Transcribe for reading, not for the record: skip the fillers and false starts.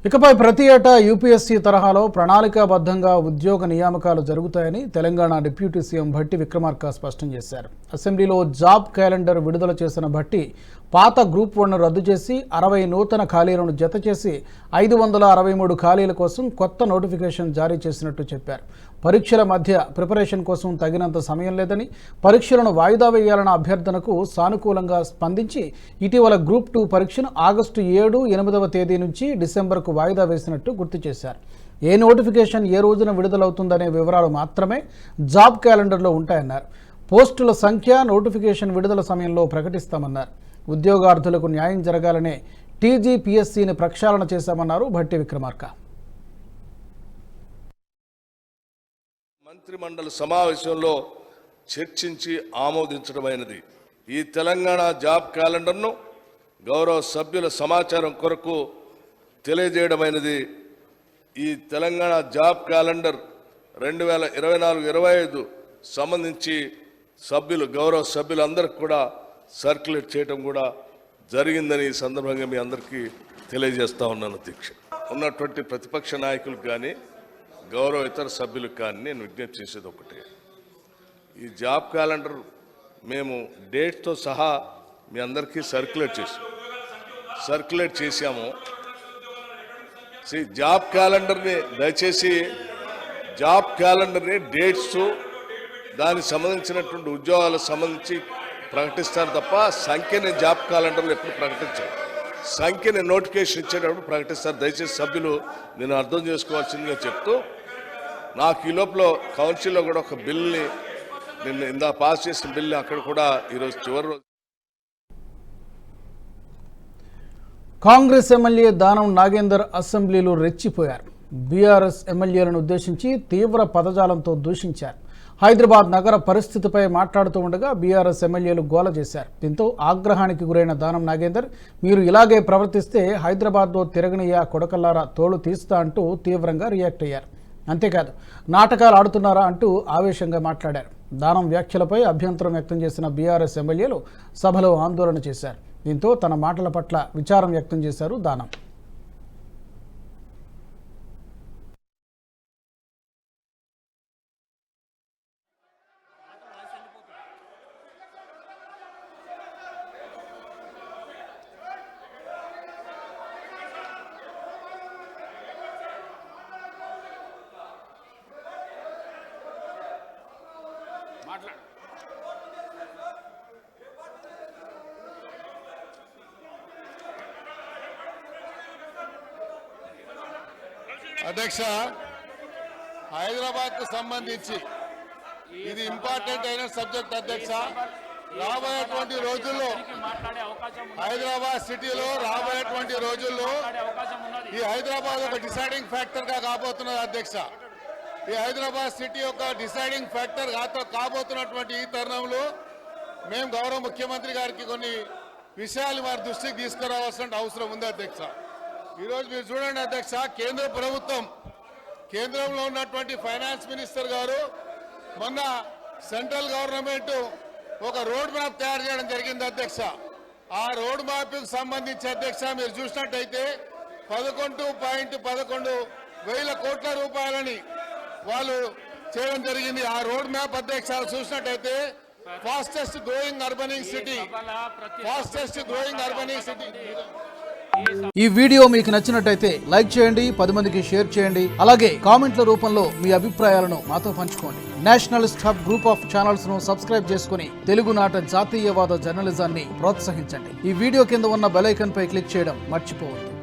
ఇకపై ప్రతి ఏటా యూపీఎస్సీ తరహాలో ప్రణాళికాబద్ధంగా ఉద్యోగ నియామకాలు జరుగుతాయని తెలంగాణ డిప్యూటీ సీఎం భట్టి విక్రమార్క స్పష్టం చేశారు. అసెంబ్లీలో జాబ్ క్యాలెండర్ విడుదల చేసిన భట్టి పాత గ్రూప్ 1ను రద్దు చేసి 60 నూతన ఖాళీలను జత చేసి 563 ఖాళీల కోసం కొత్త నోటిఫికేషన్ జారీ చేసినట్టు చెప్పారు. పరీక్షల మధ్య ప్రిపరేషన్ కోసం తగినంత సమయం లేదని, పరీక్షలను వాయిదా వేయాలన్న అభ్యర్థనకు సానుకూలంగా స్పందించి ఇటీవల గ్రూప్ 2 పరీక్షను ఆగస్టు 7, 8వ తేదీ నుంచి డిసెంబర్కు వాయిదా వేసినట్టు గుర్తు చేశారు. ఏ నోటిఫికేషన్ ఏ రోజున విడుదలవుతుందనే వివరాలు మాత్రమే జాబ్ క్యాలెండర్లో ఉంటాయన్నారు. పోస్టుల సంఖ్య నోటిఫికేషన్ విడుదల సమయంలో ప్రకటిస్తామన్నారు. ఉద్యోగార్థులకు న్యాయం జరగాలనే టీజీపీఎస్సీని ప్రక్షాళన చేశామన్నారు భట్టి విక్రమార్క. మంత్రిమండలి సమావేశంలో చర్చించి ఆమోదించడమైనది. ఈ తెలంగాణ జాబ్ క్యాలెండర్ను గౌరవ సభ్యుల సమాచారం కొరకు తెలియజేయడమైనది. ఈ తెలంగాణ జాబ్ క్యాలెండర్ 2024-25 సంబంధించి గౌరవ సభ్యులందరికీ కూడా సర్క్యులేట్ చేయడం కూడా జరిగిందని ఈ సందర్భంగా మీ అందరికీ తెలియజేస్తా ఉన్నాను. అధ్యక్ష, ఉన్నటువంటి ప్రతిపక్ష నాయకులకు కానీ గౌరవ ఇతర సభ్యులకు కానీ నేను విజ్ఞప్తి చేసేది ఒకటే, ఈ జాబ్ క్యాలెండర్ మేము డేట్తో సహా మీ అందరికీ సర్క్యులేట్ చేశాము. జాబ్ క్యాలెండర్ని దయచేసి జాబ్ క్యాలెండర్ని డేట్స్ దానికి సంబంధించినటువంటి ఉద్యోగాలకు సంబంధించి ప్రకటిస్తారు తప్ప సంఖ్యని జాబ్ క్యాలెండర్లో ఎప్పుడు ప్రకటించారు. సంఖ్యని నోటిఫికేషన్ ఇచ్చేటప్పుడు ప్రకటిస్తారు. దయచేసి సభ్యులు నేను అర్థం చేసుకోవాల్సిందిగా చెప్తూ, నాకు ఈ లోపల కౌన్సిల్లో కూడా ఒక బిల్ని నిన్న ఇందా పాస్ చేసిన బిల్ని అక్కడ కూడా ఈరోజు చివరి రోజు కాంగ్రెస్ ఎమ్మెల్యే దానం నాగేందర్ అసెంబ్లీలో రెచ్చిపోయారు. బీఆర్ఎస్ ఎమ్మెల్యేలను ఉద్దేశించి తీవ్ర పదజాలంతో దూషించారు. హైదరాబాద్ నగర పరిస్థితిపై మాట్లాడుతూ ఉండగా బీఆర్ఎస్ ఎమ్మెల్యేలు గోల చేశారు. దీంతో ఆగ్రహానికి గురైన దానం నాగేందర్, మీరు ఇలాగే ప్రవర్తిస్తే హైదరాబాద్లో తిరగనియా కొడకల్లారా తోలు తీస్తా అంటూ తీవ్రంగా రియాక్ట్ అయ్యారు. అంతేకాదు, నాటకాలు ఆడుతున్నారా అంటూ ఆవేశంగా మాట్లాడారు. దానం వ్యాఖ్యలపై అభ్యంతరం వ్యక్తం చేసిన బీఆర్ఎస్ ఎమ్మెల్యేలు సభలో ఆందోళన చేశారు. దీంతో తన మాటల పట్ల విచారం వ్యక్తం చేశారు దానం. అధ్యక్ష, హైదరాబాద్ కు సంబంధించి ఇది ఇంపార్టెంట్ అయిన సబ్జెక్ట్. అధ్యక్ష, రాబోయేటువంటి రోజుల్లో హైదరాబాద్ సిటీలో రాబోయేటువంటి రోజుల్లో ఈ హైదరాబాద్ ఒక డిసైడింగ్ ఫ్యాక్టర్ గా కాబోతున్నది. అధ్యక్ష, ఈ హైదరాబాద్ సిటీ ఒక డిసైడింగ్ ఫ్యాక్టర్ కాబోతున్నటువంటి ఈ తరుణంలో మేము గౌరవ ముఖ్యమంత్రి గారికి కొన్ని విషయాలు వారి దృష్టికి తీసుకురావాల్సిన అవసరం ఉంది. అధ్యక్ష, ఈరోజు మీరు చూడండి అధ్యక్ష, కేంద్ర ప్రభుత్వం, కేంద్రంలో ఉన్నటువంటి ఫైనాన్స్ మినిస్టర్ గారు మొన్న సెంట్రల్ గవర్నమెంట్ ఒక రోడ్ మ్యాప్ తయారు చేయడం జరిగింది. అధ్యక్ష, ఆ రోడ్ మ్యాప్కి సంబంధించి అధ్యక్ష మీరు చూసినట్టయితే 11.11 కోట్ల రూపాయలని వాళ్ళు చేయడం జరిగింది. ఆ రోడ్ మ్యాప్ అధ్యక్ష చూసినట్టయితే ఫాస్టెస్ట్ గ్రోయింగ్ అర్బనింగ్ సిటీ. ఈ వీడియో మీకు నచ్చినట్టయితే లైక్ చేయండి, 10 మందికి షేర్ చేయండి. అలాగే కామెంట్ల రూపంలో మీ అభిప్రాయాలను మాతో పంచుకోండి. Nationalist hub group of channels ను సబ్స్క్రైబ్ చేసుకుని తెలుగునాట జాతీయవాద జర్నలిజాన్ని ప్రోత్సహించండి. ఈ వీడియో కింద ఉన్న బెల్ ఐకాన్ పై క్లిక్ చేయడం మర్చిపోవద్దు.